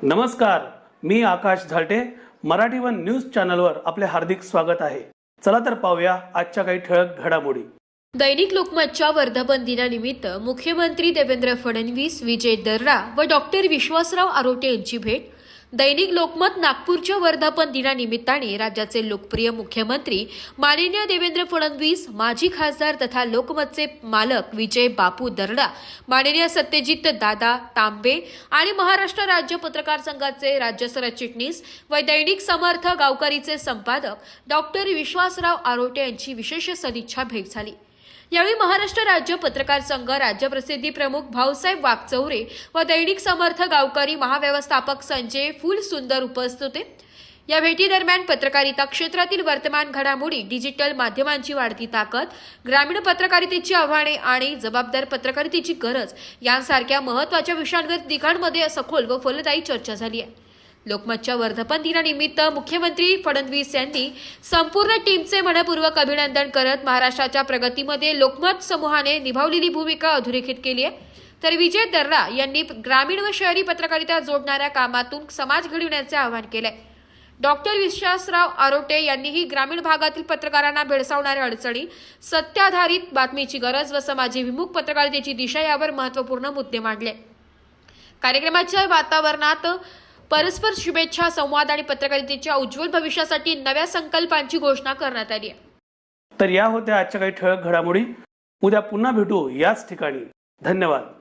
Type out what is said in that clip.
नमस्कार, मी आकाश झालटे. Marathi one news चॅनलवर आपले हार्दिक स्वागत आहे. चला तर पाहूया आजच्या काही ठळक घडामोडी. दैनिक लोकमतच्या वर्धापन दिनानिमित्त मुख्यमंत्री देवेंद्र फडणवीस, विजय दर्रा व डॉक्टर विश्वासराव आरोटे यांची भेट. दैनिक लोकमत नागपूरच्या वर्धापन दिनानिमित्ताने राज्याचे लोकप्रिय मुख्यमंत्री माननीय देवेंद्र फडणवीस, माजी खासदार तथा लोकमतचे मालक विजय बापू दर्डा, माननीय सत्यजित दादा तांबे आणि महाराष्ट्र राज्य पत्रकार संघाचे राज्य सरचिटणीस व दैनिक समर्थ गावकरीचे संपादक डॉक्टर विश्वासराव आरोटे यांची विशेष सदिच्छा भेट झाली. यावेळी महाराष्ट्र राज्य पत्रकार संघ राज्य प्रसिद्धी प्रमुख भाऊसाहेब वाकचौरे व दैनिक समर्थ गावकरी महाव्यवस्थापक संजय फुलसुंदर उपस्थित होते. या भेटीदरम्यान पत्रकारिता क्षेत्रातील वर्तमान घडामोडी, डिजिटल माध्यमांची वाढती ताकद, ग्रामीण पत्रकारितेची आव्हाने आणि जबाबदार पत्रकारितेची गरज यांसारख्या महत्त्वाच्या विषयांवर तिघांमध्ये सखोल व फलदायी चर्चा झाली आहे. लोकमतच्या वर्धापन दिनानिमित्त मुख्यमंत्री फडणवीस यांनी संपूर्ण टीमचे मनपूर्वक अभिनंदन करत महाराष्ट्राच्या प्रगतीमध्ये लोकमत समूहाने निभावलेली भूमिका अधोरेखित केली आहे. तर विजय दर्रा यांनी ग्रामीण व शहरी पत्रकारिता जोडणाऱ्या कामातून समाज घडविण्याचे आवाहन केले. डॉक्टर विश्वासराव आरोटे यांनीही ग्रामीण भागातील पत्रकारांना भेडसावणाऱ्या अडचणी, सत्याधारित बातमीची गरज व समाजाभिमुख पत्रकारितेची दिशा यावर महत्त्वपूर्ण मुद्दे मांडले. कार्यक्रमाच्या वातावरणात परस्पर शुभेच्छा, संवाद आणि पत्रकारितेच्या उज्ज्वल भविष्यासाठी नव्या संकल्पांची घोषणा करण्यात आली आहे. तर या होत्या आजच्या काही ठळक घडामोडी. उद्या पुन्हा भेटू याच ठिकाणी. धन्यवाद.